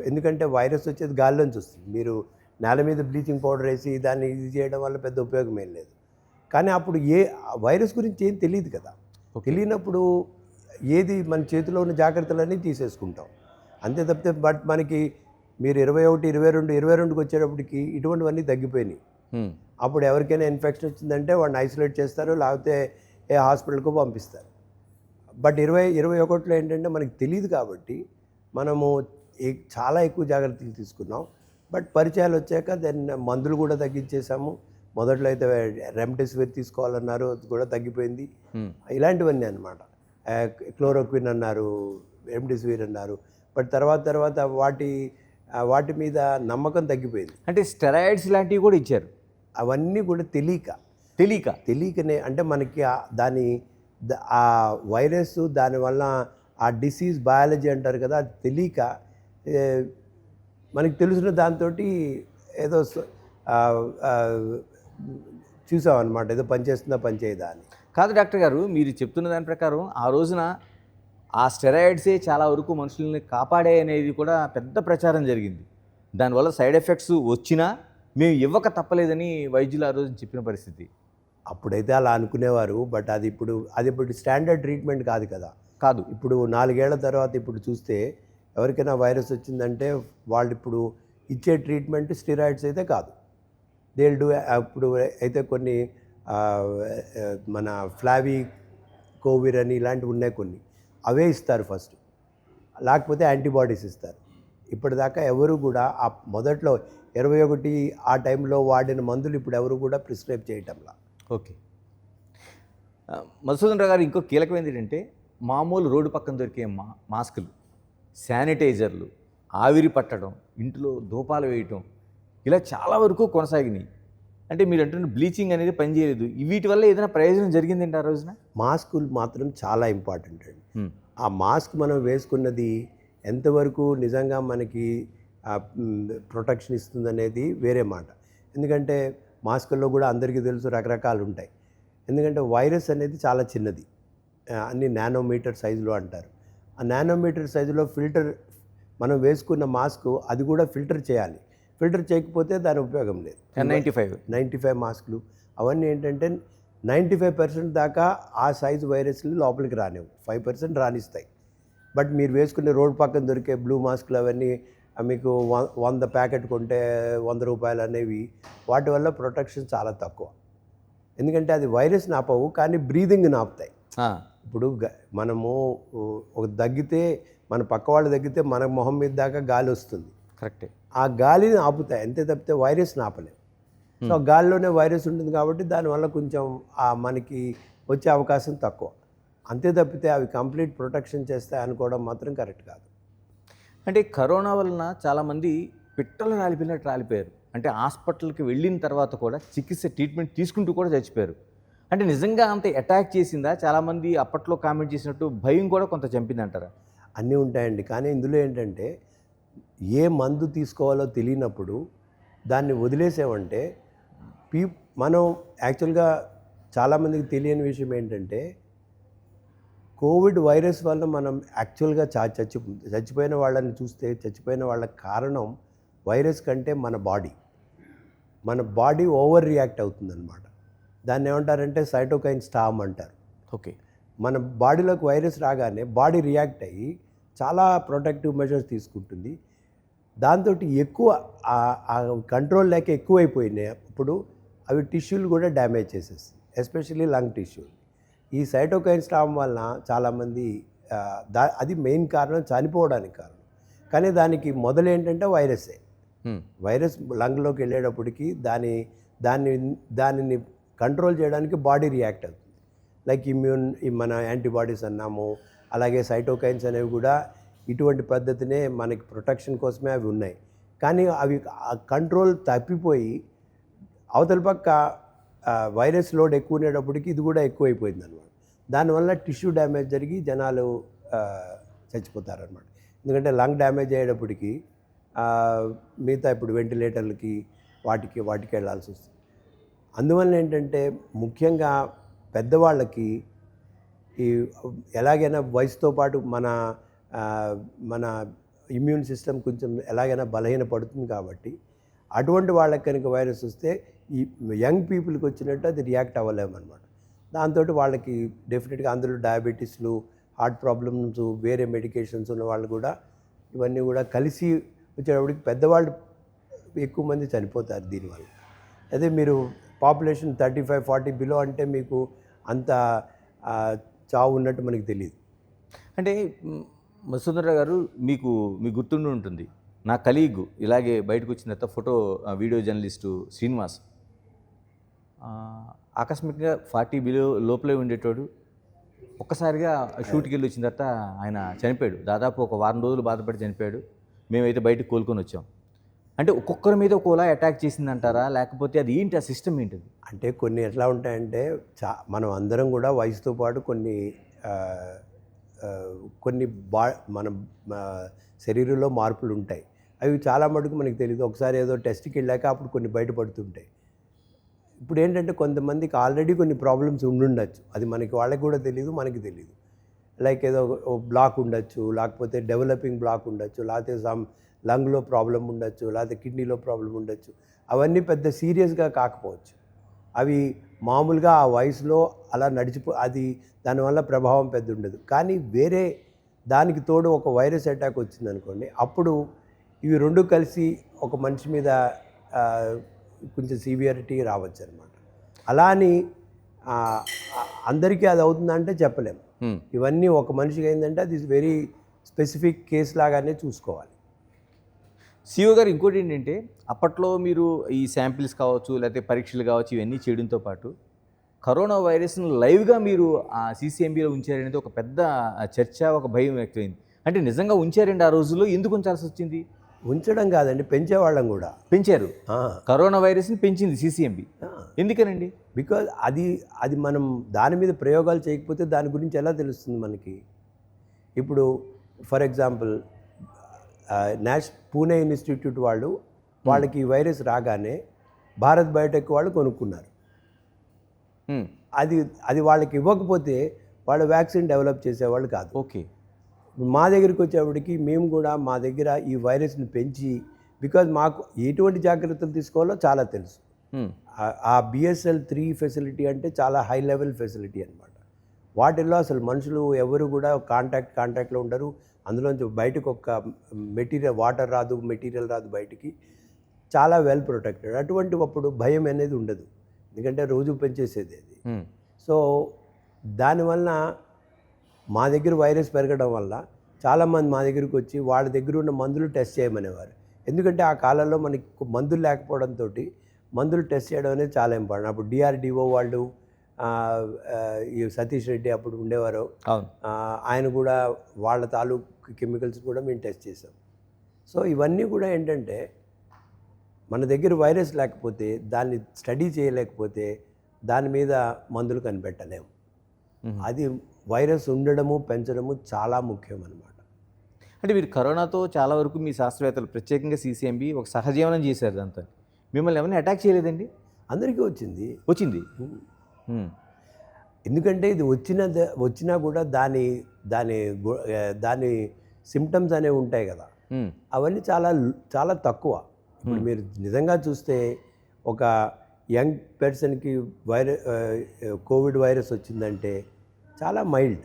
ఎందుకంటే వైరస్ వచ్చేది గాల్లోంచి వస్తుంది. మీరు నేల మీద బ్లీచింగ్ పౌడర్ వేసి దాన్ని ఇది చేయడం వల్ల పెద్ద ఉపయోగం ఏం లేదు. కానీ అప్పుడు వైరస్ గురించి ఏం తెలియదు కదా. తెలియనప్పుడు ఏది మన చేతిలో ఉన్న జాగ్రత్తలన్నీ తీసేసుకుంటాం అంతే తప్పితే. బట్ మనకి మీరు 21, 22, 22కి వచ్చేటప్పటికి ఇటువంటివన్నీ తగ్గిపోయినాయి. అప్పుడు ఎవరికైనా ఇన్ఫెక్షన్ వచ్చిందంటే వాడిని ఐసోలేట్ చేస్తారు, లేకపోతే ఏ హాస్పిటల్కో పంపిస్తారు. బట్ 21లో ఏంటంటే మనకి తెలియదు కాబట్టి మనము చాలా ఎక్కువ జాగ్రత్తలు తీసుకున్నాం. బట్ పరిచయాలు వచ్చాక దాన్ని మందులు కూడా తగ్గించేసాము. మొదట్లో అయితే రెమ్డెసివిర్ తీసుకోవాలన్నారు, అది కూడా తగ్గిపోయింది. ఇలాంటివన్నీ అన్నమాట. క్లోరోక్విన్ అన్నారు, రెమ్డెసివిర్ అన్నారు. బట్ తర్వాత వాటి మీద నమ్మకం తగ్గిపోయింది. అంటే స్టెరాయిడ్స్ లాంటివి కూడా ఇచ్చారు. అవన్నీ కూడా తెలియకనే, అంటే మనకి ఆ వైరస్ దానివల్ల ఆ డిసీజ్ బయాలజీ అంటారు కదా, అది తెలియక మనకి తెలిసిన దాంతో ఏదో చూసామన్నమాట, ఏదో పనిచేస్తుందా పనిచేయదా అని. కాదు డాక్టర్ గారు, మీరు చెప్తున్న దాని ప్రకారం ఆ రోజున ఆ స్టెరాయిడ్సే చాలా వరకు మనుషుల్ని కాపాడాయి అనేది కూడా పెద్ద ప్రచారం జరిగింది. దానివల్ల సైడ్ ఎఫెక్ట్స్ వచ్చినా మేము ఇవ్వక తప్పలేదని వైద్యులు ఆ రోజు చెప్పిన పరిస్థితి. అప్పుడైతే అలా అనుకునేవారు. బట్ అది ఇప్పుడు స్టాండర్డ్ ట్రీట్మెంట్ కాదు కదా. కాదు, ఇప్పుడు 4 ఏళ్ల తర్వాత ఇప్పుడు చూస్తే ఎవరికైనా వైరస్ వచ్చిందంటే వాళ్ళు ఇప్పుడు ఇచ్చే ట్రీట్మెంట్ స్టెరాయిడ్స్ అయితే కాదు. దేల్ డూ అప్పుడు అయితే కొన్ని మన ఫ్లావీ కోవిర్ అని ఇలాంటివి ఉన్నాయి, కొన్ని అవే ఇస్తారు ఫస్ట్, లేకపోతే యాంటీబాడీస్ ఇస్తారు. ఇప్పటిదాకా ఎవరు కూడా ఆ మొదట్లో 21 ఆ టైంలో వాడిన మందులు ఇప్పుడు ఎవరు కూడా ప్రిస్క్రైబ్ చేయటంలా. ఓకే, మధుసూదన్ రావు గారు, ఇంకో కీలకమైనది ఏంటంటే మామూలు రోడ్డు పక్కన దొరికే మాస్కులు, శానిటైజర్లు, ఆవిరి పట్టడం, ఇంట్లో ధూపాలు వేయటం, ఇలా చాలా వరకు కొనసాగినాయి. అంటే మీరు అంటున్న బ్లీచింగ్ అనేది పనిచేయలేదు, వీటి వల్ల ఏదైనా ప్రయోజనం జరిగిందండి ఆ రోజున? మాస్కులు మాత్రం చాలా ఇంపార్టెంట్ అండి. ఆ మాస్క్ మనం వేసుకున్నది ఎంతవరకు నిజంగా మనకి ప్రొటెక్షన్ ఇస్తుందనేది వేరే మాట. ఎందుకంటే మాస్కుల్లో కూడా అందరికీ తెలుసు రకరకాలు ఉంటాయి. ఎందుకంటే వైరస్ అనేది చాలా చిన్నది, అన్ని నానోమీటర్ సైజులో అంటారు. ఆ నానోమీటర్ సైజులో ఫిల్టర్ మనం వేసుకున్న మాస్క్ అది కూడా ఫిల్టర్ చేయాలి. ఫిల్టర్ చేయకపోతే దాని ఉపయోగం లేదు. N95 మాస్కులు అవన్నీ ఏంటంటే 95% దాకా ఆ సైజు వైరస్లు లోపలికి రానివ్వు, 5% రానిస్తాయి. బట్ మీరు వేసుకునే రోడ్ పక్కన దొరికే బ్లూ మాస్కులు అవన్నీ మీకు 100 ప్యాకెట్ కొంటే 100 రూపాయలు అనేవి, వాటి వల్ల ప్రొటెక్షన్ చాలా తక్కువ. ఎందుకంటే అది వైరస్ని ఆపవు, కానీ బ్రీదింగ్ని ఆపుతాయి. ఇప్పుడు మనము ఒక దగ్గితే, మన పక్క వాళ్ళు దగ్గితే మన మొహం మీద దాకా గాలి వస్తుంది, కరెక్టే. ఆ గాలిని ఆపుతాయి అంతే తప్పితే వైరస్ని ఆపలేవు. సో గాలిలోనే వైరస్ ఉంటుంది కాబట్టి దానివల్ల కొంచెం మనకి వచ్చే అవకాశం తక్కువ. అంతే తప్పితే అవి కంప్లీట్ ప్రొటెక్షన్ చేస్తాయి అనుకోవడం మాత్రం కరెక్ట్ కాదు. అంటే కరోనా వలన చాలామంది పిట్టలు రాలిపోయినట్టు రాలిపోయారు. అంటే హాస్పిటల్కి వెళ్ళిన తర్వాత కూడా ట్రీట్మెంట్ తీసుకుంటూ కూడా చచ్చిపోయారు. అంటే నిజంగా అంత అటాక్ చేసిందా? చాలామంది అప్పట్లో కామెంట్ చేసినట్టు భయం కూడా కొంత చంపింది అంటారా? అన్నీ ఉంటాయండి, కానీ ఇందులో ఏంటంటే ఏ మందు తీసుకోవాలో తెలియనప్పుడు దాన్ని వదిలేసామంటే మనం యాక్చువల్గా చాలామందికి తెలియని విషయం ఏంటంటే కోవిడ్ వైరస్ వల్ల మనం యాక్చువల్గా చచ్చిపోయిన వాళ్ళని చూస్తే చచ్చిపోయిన వాళ్ళ కారణం వైరస్ కంటే మన బాడీ ఓవర్ రియాక్ట్ అవుతుందన్నమాట. దాన్ని ఏమంటారంటే సైటోకైన్ స్టార్మ్ అంటారు. ఓకే. మన బాడీలోకి వైరస్ రాగానే బాడీ రియాక్ట్ అయ్యి చాలా ప్రొటెక్టివ్ మెజర్స్ తీసుకుంటుంది. దాంతో ఎక్కువ కంట్రోల్ లేక ఎక్కువైపోయినాయి. అప్పుడు అవి టిష్యూలు కూడా డ్యామేజ్ చేసేస్తాయి, ఎస్పెషల్లీ లంగ్ టిష్యూ. ఈ సైటోకైన్ స్టార్మ్ వలన చాలామంది అది మెయిన్ కారణం, చనిపోవడానికి కారణం. కానీ దానికి మొదలు ఏంటంటే వైరస్ లంగ్లోకి వెళ్ళేటప్పటికి దానిని కంట్రోల్ చేయడానికి బాడీ రియాక్ట్ అవుతుంది. లైక్ మన యాంటీబాడీస్ అన్నాము, అలాగే సైటోకైన్స్ అనేవి కూడా ఇటువంటి పద్ధతినే మనకి ప్రొటెక్షన్ కోసమే అవి ఉన్నాయి. కానీ అవి కంట్రోల్ తప్పిపోయి అవతల పక్క వైరస్ లోడ్ ఎక్కువ ఉండేటప్పటికి ఇది కూడా ఎక్కువైపోయింది అనమాట. దానివల్ల టిష్యూ డ్యామేజ్ జరిగి జనాలు చచ్చిపోతారనమాట. ఎందుకంటే లంగ్ డ్యామేజ్ అయ్యేటప్పటికి మిగతా ఇప్పుడు వెంటిలేటర్లకి వాటికి వెళ్ళాల్సి వస్తుంది. అందువల్ల ఏంటంటే ముఖ్యంగా పెద్దవాళ్ళకి ఈ ఎలాగైనా వయసుతో పాటు మన ఇమ్యూన్ సిస్టమ్ కొంచెం ఎలాగైనా బలహీన పడుతుంది కాబట్టి అటువంటి వాళ్ళకి కనుక వైరస్ వస్తే ఈ యంగ్ పీపుల్కి వచ్చినట్టు అది రియాక్ట్ అవ్వలేమన్నమాట. దాంతో వాళ్ళకి డెఫినెట్గా అందులో డయాబెటీస్లు, హార్ట్ ప్రాబ్లమ్స్, వేరే మెడికేషన్స్ ఉన్న వాళ్ళు కూడా ఇవన్నీ కూడా కలిసి వచ్చేటప్పటికి పెద్దవాళ్ళు ఎక్కువ మంది చనిపోతారు దీనివల్ల. అదే మీరు పాపులేషన్ 35-40 బిలో అంటే మీకు అంత చావు ఉన్నట్టు మనకి తెలియదు. అంటే మధుసూదనరావు గారు, మీకు గుర్తుండి ఉంటుంది, నా కలీగ్ ఇలాగే బయటకు వచ్చిన తర్వాత ఫోటో వీడియో జర్నలిస్టు శ్రీనివాస్ ఆకస్మికంగా 40 బిలో లోపలే ఉండేటోడు. ఒక్కసారిగా షూట్కి వెళ్ళి వచ్చిన తర్వాత ఆయన చనిపోయాడు. దాదాపు ఒక వారం రోజులు బాధపడి చనిపోయాడు. మేమైతే బయటకు కోలుకొని వచ్చాం. అంటే ఒక్కొక్కరి మీద ఒక్కోలా అటాక్ చేసిందంటారా, లేకపోతే అది ఏంటి, ఆ సిస్టమ్ ఏంటిది? అంటే కొన్ని ఎట్లా ఉంటాయంటే మనం అందరం కూడా వయసుతో పాటు కొన్ని మన శరీరంలో మార్పులు ఉంటాయి. అవి చాలా మటుకు మనకి తెలియదు. ఒకసారి ఏదో టెస్ట్కి వెళ్ళాక అప్పుడు కొన్ని బయటపడుతుంటాయి. ఇప్పుడు ఏంటంటే కొంతమందికి ఆల్రెడీ కొన్ని ప్రాబ్లమ్స్ ఉండుండొచ్చు, అది వాళ్ళకి కూడా తెలియదు, మనకి తెలియదు. లైక్ ఏదో బ్లాక్ ఉండొచ్చు, లేకపోతే డెవలపింగ్ బ్లాక్ ఉండొచ్చు, లేకపోతే లంగ్లో ప్రాబ్లం ఉండొచ్చు, లేకపోతే కిడ్నీలో ప్రాబ్లం ఉండొచ్చు. అవన్నీ పెద్ద సీరియస్గా కాకపోవచ్చు. అవి మామూలుగా ఆ వయసులో అలా అది దానివల్ల ప్రభావం పెద్ద ఉండదు. కానీ వేరే దానికి తోడు ఒక వైరస్ అటాక్ వచ్చిందనుకోండి, అప్పుడు ఇవి రెండు కలిసి ఒక మనిషి మీద కొంచెం సివియారిటీ రావచ్చు అనమాట. అలా అని అందరికీ అది అవుతుందంటే చెప్పలేము. ఇవన్నీ ఒక మనిషికి అయిందంటే అది వెరీ స్పెసిఫిక్ కేసు లాగానే చూసుకోవాలి. సిఓ గారు, ఇంకోటి ఏంటంటే అప్పట్లో మీరు ఈ శాంపిల్స్ కావచ్చు, లేకపోతే పరీక్షలు కావచ్చు, ఇవన్నీ చేయడంతో పాటు కరోనా వైరస్ను లైవ్గా మీరు ఆ CCMBలో ఉంచారనేది ఒక పెద్ద చర్చ, ఒక భయం వ్యక్తమైంది. అంటే నిజంగా ఉంచారండి ఆ రోజుల్లో? ఎందుకు ఉంచాల్సి వచ్చింది? ఉంచడం కాదండి, పెంచేవాళ్ళం కూడా పెంచారు. కరోనా వైరస్ని పెంచింది CCMB. ఎందుకనండి? బికాజ్ అది మనం దాని మీద ప్రయోగాలు చేయకపోతే దాని గురించి ఎలా తెలుస్తుంది మనకి? ఇప్పుడు ఫర్ ఎగ్జాంపుల్ పూణే ఇన్స్టిట్యూట్ వాళ్ళకి ఈ వైరస్ రాగానే భారత్ బయోటెక్ వాళ్ళు కొనుక్కున్నారు. అది వాళ్ళకి ఇవ్వకపోతే వాళ్ళు వ్యాక్సిన్ డెవలప్ చేసేవాళ్ళు కాదు. ఓకే. మా దగ్గరికి వచ్చేప్పటికి మేము కూడా మా దగ్గర ఈ వైరస్ని పెంచి, బికాజ్ మాకు ఎటువంటి జాగ్రత్తలు తీసుకోవాలో చాలా తెలుసు. ఆ BSL-3 ఫెసిలిటీ అంటే చాలా హై లెవెల్ ఫెసిలిటీ అనమాట. వాటిల్లో అసలు మనుషులు ఎవరు కూడా కాంటాక్ట్లో ఉండరు. అందులోంచి బయటకు ఒక వాటర్ రాదు, మెటీరియల్ రాదు బయటికి. చాలా వెల్ ప్రొటెక్టెడ్. అప్పుడు భయం అనేది ఉండదు, ఎందుకంటే రోజు పెంచేసేది అది. సో దానివల్ల మా దగ్గర వైరస్ పెరగడం వల్ల చాలామంది మా దగ్గరికి వచ్చి వాళ్ళ దగ్గర ఉన్న మందులు టెస్ట్ చేయమనేవారు. ఎందుకంటే ఆ కాలంలో మనకి మందులు లేకపోవడంతో మందులు టెస్ట్ చేయడం అనేది చాలా ఇంపార్టెంట్. అప్పుడు DRDO వాళ్ళు, ఈ సతీష్ రెడ్డి అప్పుడు ఉండేవారు, ఆయన కూడా వాళ్ళ తాలూకు కెమికల్స్ కూడా మేము టెస్ట్ చేసాం. సో ఇవన్నీ కూడా ఏంటంటే మన దగ్గర వైరస్ లేకపోతే, దాన్ని స్టడీ చేయలేకపోతే దాని మీద మందులు కనిపెట్టలేము. అది వైరస్ ఉండడము పెంచడము చాలా ముఖ్యం అన్నమాట. అంటే మీరు కరోనాతో చాలా వరకు మీ శాస్త్రవేత్తలు ప్రత్యేకంగా CCMB ఒక సహజీవనం చేశారు. దాంతో మిమ్మల్ని ఎవరిని అటాక్ చేయలేదండి? అందరికీ వచ్చింది. ఎందుకంటే ఇది వచ్చినా కూడా దాని సిమ్టమ్స్ అనేవి ఉంటాయి కదా, అవన్నీ చాలా చాలా తక్కువ. ఇప్పుడు మీరు నిజంగా చూస్తే ఒక యంగ్ పర్సన్కి కోవిడ్ వైరస్ వచ్చిందంటే చాలా మైల్డ్,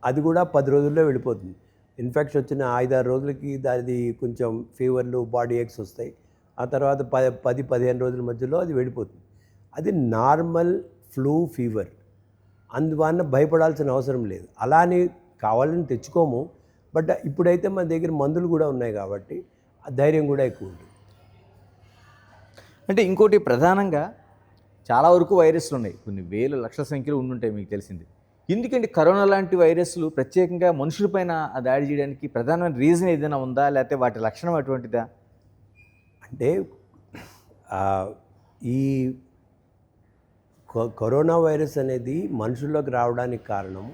అది కూడా 10 రోజుల్లో వెళ్ళిపోతుంది. ఇన్ఫెక్షన్ వచ్చిన 5-6 రోజులకి దాని కొంచెం ఫీవర్లు, బాడీ ఏక్స్ వస్తాయి. ఆ తర్వాత 10-15 రోజుల మధ్యలో అది వెళ్ళిపోతుంది. అది నార్మల్ ఫ్లూ ఫీవర్, అందువల్ల భయపడాల్సిన అవసరం లేదు. అలా అని కావాలని తెచ్చుకోము, బట్ ఇప్పుడైతే మన దగ్గర మందులు కూడా ఉన్నాయి కాబట్టి ఆ ధైర్యం కూడా ఎక్కువ ఉంటుంది. అంటే ఇంకోటి ప్రధానంగా చాలా వరకు వైరస్లు ఉన్నాయి, కొన్ని వేల లక్షల సంఖ్యలో ఉండుంటాయి మీకు తెలిసింది. ఎందుకంటే కరోనా లాంటి వైరస్లు ప్రత్యేకంగా మనుషులపైన దాడి చేయడానికి ప్రధానమైన రీజన్ ఏదైనా ఉందా, లేకపోతే వాటి లక్షణం అటువంటిదా? అంటే ఈ కరోనా వైరస్ అనేది మనుషుల్లోకి రావడానికి కారణం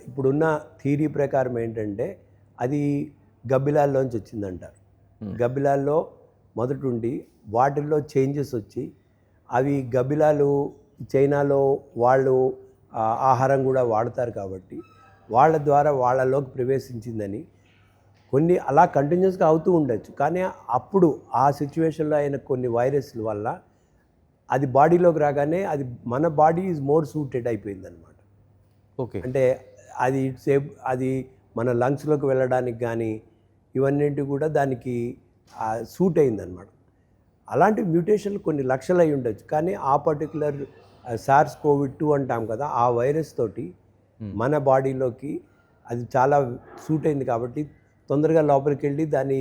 ఇప్పుడున్న థియరీ ప్రకారం ఏంటంటే అది గబ్బిలాల్లోంచి వచ్చిందంటారు. గబ్బిలాల్లో మొదటి వాటిల్లో చేంజెస్ వచ్చి, అవి గబ్బిలాలు చైనాలో వాళ్ళు ఆహారం కూడా వాడతారు కాబట్టి వాళ్ళ ద్వారా వాళ్ళలోకి ప్రవేశించిందని కొన్ని అలా కంటిన్యూస్గా అవుతూ ఉండొచ్చు. కానీ అప్పుడు ఆ సిచ్యువేషన్లో అయిన కొన్ని వైరస్ల వల్ల అది బాడీలోకి రాగానే అది మన బాడీ ఈజ్ మోర్ సూటెడ్ అయిపోయిందనమాట. ఓకే. అంటే అది మన లంగ్స్లోకి వెళ్ళడానికి కానీ ఇవన్నింటి కూడా దానికి సూట్ అయిందనమాట. అలాంటి మ్యూటేషన్లు కొన్ని లక్షలు అయి ఉండొచ్చు. కానీ ఆ పర్టికులర్ SARS-CoV-2 అంటాం కదా, ఆ వైరస్ తోటి మన బాడీలోకి అది చాలా సూట్ అయింది కాబట్టి తొందరగా లోపలికి వెళ్ళి దాని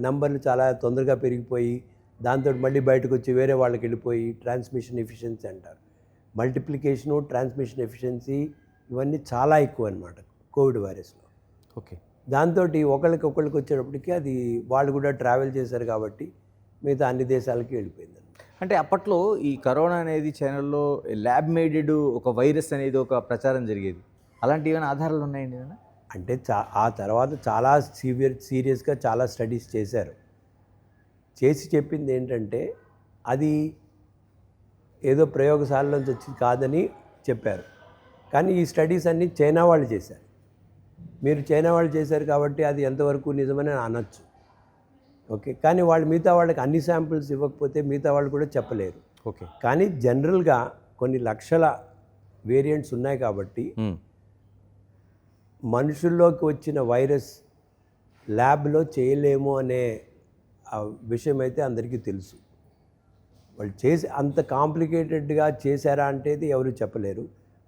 నంబర్లు చాలా తొందరగా పెరిగిపోయి దాంతో మళ్ళీ బయటకు వచ్చి వేరే వాళ్ళకి వెళ్ళిపోయి ట్రాన్స్మిషన్ ఎఫిషియన్సీ అంటారు. మల్టిప్లికేషను, ట్రాన్స్మిషన్ ఎఫిషియన్సీ ఇవన్నీ చాలా ఎక్కువ అనమాట కోవిడ్ వైరస్లో. ఓకే. దాంతో ఒకళ్ళకి వచ్చేటప్పటికి అది వాళ్ళు కూడా ట్రావెల్ చేశారు కాబట్టి మిగతా అన్ని దేశాలకి వెళ్ళిపోయింది. అంటే అప్పట్లో ఈ కరోనా అనేది చైనాలో ల్యాబ్ మేడెడ్ ఒక వైరస్ అనేది ఒక ప్రచారం జరిగేది, అలాంటి ఏమైనా ఆధారాలు ఉన్నాయండి? అంటే ఆ తర్వాత చాలా సీరియస్గా చాలా స్టడీస్ చేసి చెప్పింది ఏంటంటే అది ఏదో ప్రయోగశాల నుంచి వచ్చింది కాదని చెప్పారు. కానీ ఈ స్టడీస్ అన్నీ చైనా వాళ్ళు చేశారు. మీరు చైనా వాళ్ళు చేశారు కాబట్టి అది ఎంతవరకు నిజమని అనొచ్చు. ఓకే. కానీ మిగతా వాళ్ళకి అన్ని శాంపిల్స్ ఇవ్వకపోతే మిగతా వాళ్ళు కూడా చెప్పలేరు. ఓకే. కానీ జనరల్గా కొన్ని లక్షల వేరియంట్స్ ఉన్నాయి కాబట్టి మనుషుల్లోకి వచ్చిన వైరస్ ల్యాబ్లో చేయలేము అనే విషయం అయితే అందరికీ తెలుసు. వాళ్ళు అంత కాంప్లికేటెడ్గా చేశారా అంటే ఎవరు చెప్పలేరు.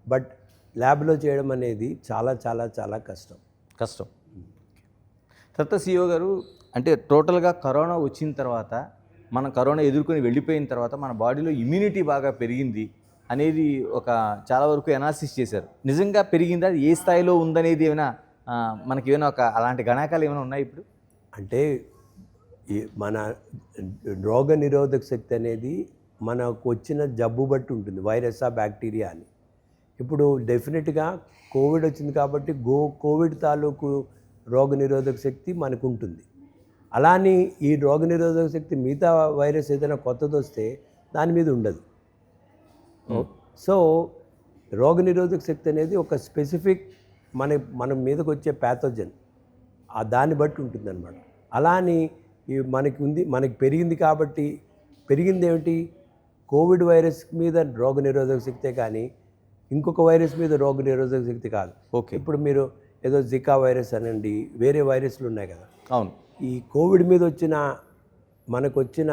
బట్ ల్యాబ్లో చేయడం అనేది చాలా చాలా చాలా కష్టం. తర్వాత CEO గారు, అంటే టోటల్గా కరోనా వచ్చిన తర్వాత మనం కరోనా ఎదుర్కొని వెళ్ళిపోయిన తర్వాత మన బాడీలో ఇమ్యూనిటీ బాగా పెరిగింది అనేది ఒక చాలా వరకు అనాలిసిస్ చేశారు. నిజంగా పెరిగిందా, ఏ స్థాయిలో ఉందనేది ఏమైనా మనకి ఏమైనా ఒక అలాంటి గణాంకాలు ఏమైనా ఉన్నాయి ఇప్పుడు? అంటే మన రోగ నిరోధక శక్తి అనేది మనకు వచ్చిన జబ్బు బట్టి ఉంటుంది, వైరసా బ్యాక్టీరియా అని. ఇప్పుడు డెఫినెట్గా కోవిడ్ వచ్చింది కాబట్టి కోవిడ్ తాలూకు రోగనిరోధక శక్తి మనకు ఉంటుంది. అలాని ఈ రోగనిరోధక శక్తి మిగతా వైరస్ ఏదైనా కొత్తది వస్తే దాని మీద ఉండదు. సో రోగనిరోధక శక్తి అనేది ఒక స్పెసిఫిక్ మన మీదకి వచ్చే ప్యాథోజన్ దాన్ని బట్టి ఉంటుందన్నమాట. అలాని మనకి పెరిగింది కాబట్టి పెరిగింది ఏమిటి, కోవిడ్ వైరస్ మీద రోగనిరోధక శక్తే కానీ ఇంకొక వైరస్ మీద రోగనిరోధక శక్తి కాదు. ఓకే. ఇప్పుడు మీరు ఏదో జికా వైరస్ అనండి, వేరే వైరస్లు ఉన్నాయి కదా. అవును. ఈ కోవిడ్ మీద మనకు వచ్చిన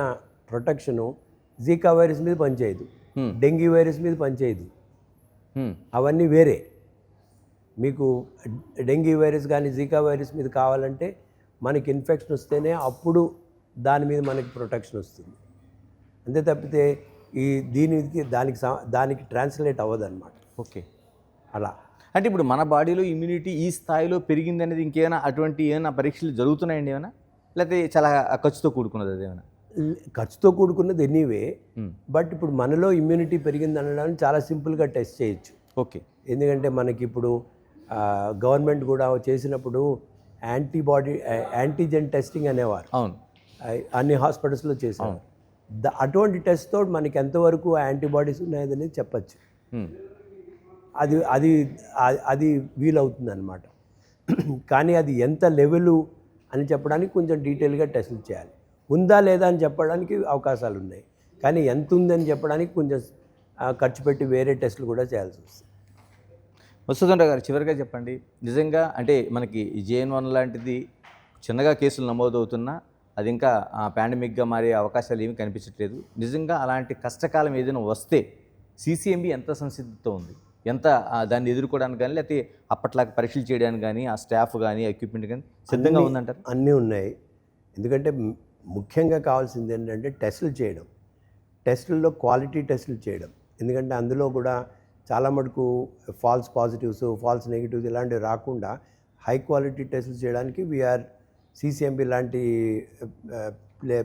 ప్రొటెక్షను జికా వైరస్ మీద పనిచేయదు, డెంగీ వైరస్ మీద పనిచేయదు. అవన్నీ వేరే. మీకు డెంగీ వైరస్ కానీ జికా వైరస్ మీద కావాలంటే మనకి ఇన్ఫెక్షన్ వస్తేనే అప్పుడు దాని మీద మనకి ప్రొటెక్షన్ వస్తుంది. అంతే తప్పితే దానికి ట్రాన్స్లేట్ అవ్వదు అనమాట. ఓకే. అలా అంటే ఇప్పుడు మన బాడీలో ఇమ్యూనిటీ ఈ స్థాయిలో పెరిగింది అనేది ఇంకేమైనా అటువంటి ఏమైనా పరీక్షలు జరుగుతున్నాయండి ఏమైనా, లేకపోతే చాలా ఖర్చుతో కూడుకున్నది అదేమైనా? ఖర్చుతో కూడుకున్నది ఎనీవే. బట్ ఇప్పుడు మనలో ఇమ్యూనిటీ పెరిగింది అనడానికి చాలా సింపుల్గా టెస్ట్ చేయొచ్చు. ఓకే. ఎందుకంటే మనకి ఇప్పుడు గవర్నమెంట్ కూడా చేసినప్పుడు యాంటీజెన్ టెస్టింగ్ అనేవారు. అవును. అన్ని హాస్పిటల్స్లో చేశారు. అటువంటి టెస్ట్తో మనకి ఎంతవరకు యాంటీబాడీస్ ఉన్నాయనేది చెప్పచ్చు. అది అది అది వీలవుతుంది అనమాట. కానీ అది ఎంత లెవెలు అని చెప్పడానికి కొంచెం డీటెయిల్గా టెస్టులు చేయాలి. ఉందా లేదా అని చెప్పడానికి అవకాశాలు ఉన్నాయి, కానీ ఎంత ఉందని చెప్పడానికి కొంచెం ఖర్చు పెట్టి వేరే టెస్టులు కూడా చేయాల్సి వస్తుంది. వసుధండ్ర గారు, చివరిగా చెప్పండి, నిజంగా అంటే మనకి JN1 లాంటిది చిన్నగా కేసులు నమోదవుతున్నా అది ఇంకా పాండమిక్గా మారే అవకాశాలు ఏమీ కనిపించట్లేదు. నిజంగా అలాంటి కష్టకాలం ఏదైనా వస్తే CCMB ఎంత సంసిద్ధత ఉంది, ఎంత దాన్ని ఎదుర్కోవడానికి కానీ, లేకపోతే అప్పట్లాగా పరీక్షలు చేయడానికి కానీ, ఆ స్టాఫ్ కానీ, ఎక్విప్మెంట్ కానీ సిద్ధంగా ఉందంటారు? అన్నీ ఉన్నాయి. ఎందుకంటే ముఖ్యంగా కావాల్సింది ఏంటంటే టెస్టులు చేయడం, టెస్టుల్లో క్వాలిటీ టెస్టులు చేయడం. ఎందుకంటే అందులో కూడా చాలా మటుకు ఫాల్స్ పాజిటివ్స్, ఫాల్స్ నెగిటివ్స్ ఇలాంటివి రాకుండా హై క్వాలిటీ టెస్టులు చేయడానికి CCMB లాంటి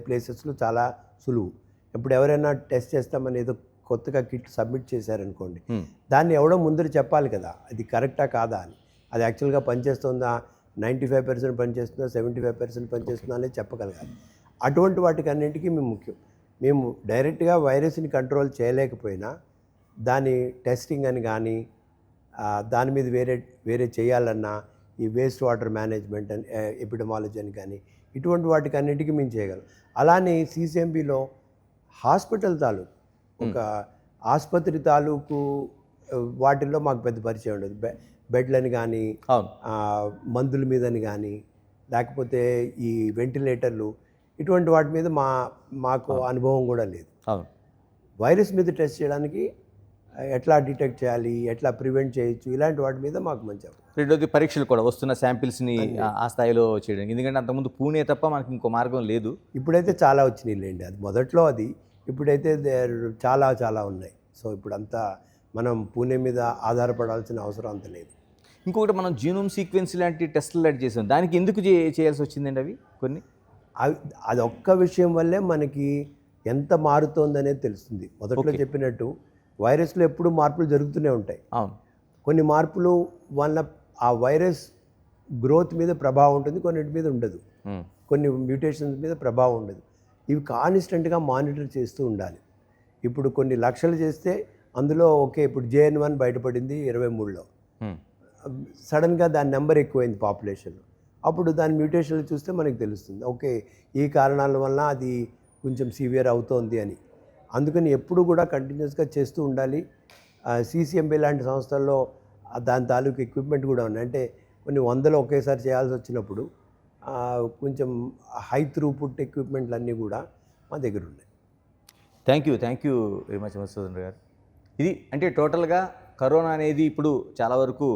ప్లేసెస్లో చాలా సులువు. ఇప్పుడు ఎవరైనా టెస్ట్ చేస్తామని ఏదో కొత్తగా కిట్ సబ్మిట్ చేశారనుకోండి, దాన్ని ఎవడో ముందర చెప్పాలి కదా అది కరెక్టా కాదా అని. అది యాక్చువల్గా పనిచేస్తుందా, 95% పనిచేస్తుందా, 75% పనిచేస్తుందా అనేది చెప్పగలగాలి. అటువంటి వాటికి అన్నింటికీ మేము డైరెక్ట్గా వైరస్ని కంట్రోల్ చేయలేకపోయినా దాని టెస్టింగ్ అని కానీ దాని మీద వేరే చేయాలన్నా ఈ వేస్ట్ వాటర్ మేనేజ్మెంట్ అని, ఎపిడమాలజీ అని కానీ ఇటువంటి వాటికి అన్నింటికీ మేము చేయగలం. అలానే CCMBలో హాస్పిటల్ తాలూకు ఒక ఆసుపత్రి తాలూకు వాటిల్లో మాకు పెద్ద పరిచయం ఉండదు. బెడ్లని కానీ, మందుల మీదని కానీ, లేకపోతే ఈ వెంటిలేటర్లు ఇటువంటి వాటి మీద మాకు అనుభవం కూడా లేదు. వైరస్ మీద టెస్ట్ చేయడానికి ఎట్లా డిటెక్ట్ చేయాలి, ఎట్లా ప్రివెంట్ చేయొచ్చు, ఇలాంటి వాటి మీద మాకు మంచి. రెండోది పరీక్షలు కూడా వస్తున్న శాంపిల్స్ని ఆ స్థాయిలో చేయడం, ఎందుకంటే అంతకుముందు పూణే తప్ప మనకి ఇంకో మార్గం లేదు. ఇప్పుడైతే చాలా వచ్చినాయిలేండి, అది మొదట్లో అది. ఇప్పుడైతే చాలా చాలా ఉన్నాయి. సో ఇప్పుడంతా మనం పూణే మీద ఆధారపడాల్సిన అవసరం అంత లేదు. ఇంకొకటి, మనం జీనోమ్ సీక్వెన్స్ లాంటి టెస్టులు లాంటి చేసాం, దానికి ఎందుకు చేయాల్సి వచ్చిందండి అవి కొన్ని? అది ఒక్క విషయం వల్లే మనకి ఎంత మారుతోందనేది తెలుస్తుంది. మొదట్లో చెప్పినట్టు వైరస్లో ఎప్పుడు మార్పులు జరుగుతూనే ఉంటాయి. అవును. కొన్ని మార్పులు వల్ల ఆ వైరస్ గ్రోత్ మీద ప్రభావం ఉంటుంది, కొన్నిటి మీద ఉండదు. కొన్ని మ్యూటేషన్స్ మీద ప్రభావం ఉండదు. ఇవి కాన్స్టెంట్గా మానిటర్ చేస్తూ ఉండాలి. ఇప్పుడు కొన్ని లక్షలు చేస్తే అందులో ఓకే, ఇప్పుడు JN1 బయటపడింది 23లో, సడన్గా దాని నెంబర్ ఎక్కువైంది పాపులేషన్లో. అప్పుడు దాని మ్యూటేషన్లు చూస్తే మనకి తెలుస్తుంది, ఓకే ఈ కారణాల వల్ల అది కొంచెం సివియర్ అవుతోంది అని. అందుకని ఎప్పుడు కూడా కంటిన్యూస్గా చేస్తూ ఉండాలి. CCMB లాంటి సంస్థల్లో దాని తాలూకు ఎక్విప్మెంట్ కూడా ఉన్నాయి. అంటే కొన్ని వందలు ఒకేసారి చేయాల్సి వచ్చినప్పుడు కొంచెం హై త్రూపుట్ ఎక్విప్మెంట్లు అన్నీ కూడా మా దగ్గర ఉన్నాయి. థ్యాంక్ యూ వెరీ మచ్ వసుధండ్ర గారు. ఇది అంటే టోటల్గా కరోనా అనేది ఇప్పుడు చాలా వరకు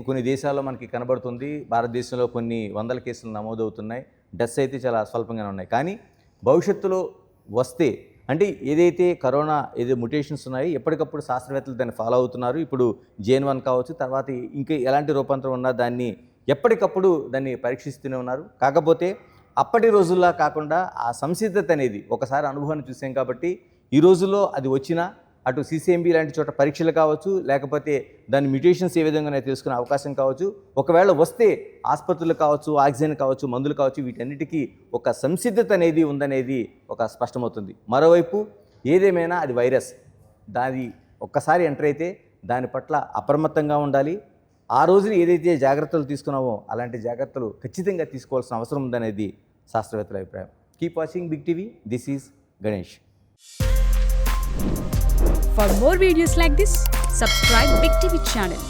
కొన్ని దేశాల్లో మనకి కనబడుతుంది. భారతదేశంలో కొన్ని వందల కేసులు నమోదవుతున్నాయి, డెత్స్ అయితే చాలా స్వల్పంగానే ఉన్నాయి. కానీ భవిష్యత్తులో వస్తే అంటే ఏదైతే కరోనా మ్యుటేషన్స్ ఉన్నాయో ఎప్పటికప్పుడు శాస్త్రవేత్తలు దాన్ని ఫాలో అవుతున్నారు. ఇప్పుడు JN1 కావచ్చు, తర్వాత ఇంకా ఎలాంటి రూపాంతరం ఉన్నా దాన్ని ఎప్పటికప్పుడు దాన్ని పరీక్షిస్తూనే ఉన్నారు. కాకపోతే అప్పటి రోజుల్లా కాకుండా ఆ సంసిద్ధత అనేది ఒకసారి అనుభవాన్ని చూసాం కాబట్టి ఈ రోజుల్లో అది వచ్చినా అటు CCMB లాంటి చోట పరీక్షలు కావచ్చు, లేకపోతే దాని మ్యూటేషన్స్ ఏ విధంగా తెలుసుకునే అవకాశం కావచ్చు, ఒకవేళ వస్తే ఆసుపత్రులు కావచ్చు, ఆక్సిజన్ కావచ్చు, మందులు కావచ్చు, వీటన్నిటికీ ఒక సంసిద్ధత అనేది ఉందనేది ఒక స్పష్టమవుతుంది. మరోవైపు ఏదేమైనా అది వైరస్, దాని ఒక్కసారి ఎంటర్ అయితే దాని పట్ల అప్రమత్తంగా ఉండాలి. ఆ రోజున ఏదైతే జాగ్రత్తలు తీసుకున్నామో అలాంటి జాగ్రత్తలు ఖచ్చితంగా తీసుకోవాల్సిన అవసరం ఉందనేది శాస్త్రవేత్తల అభిప్రాయం. Keep watching Big TV. This is Ganesh. For more videos like this, subscribe Big TV channel.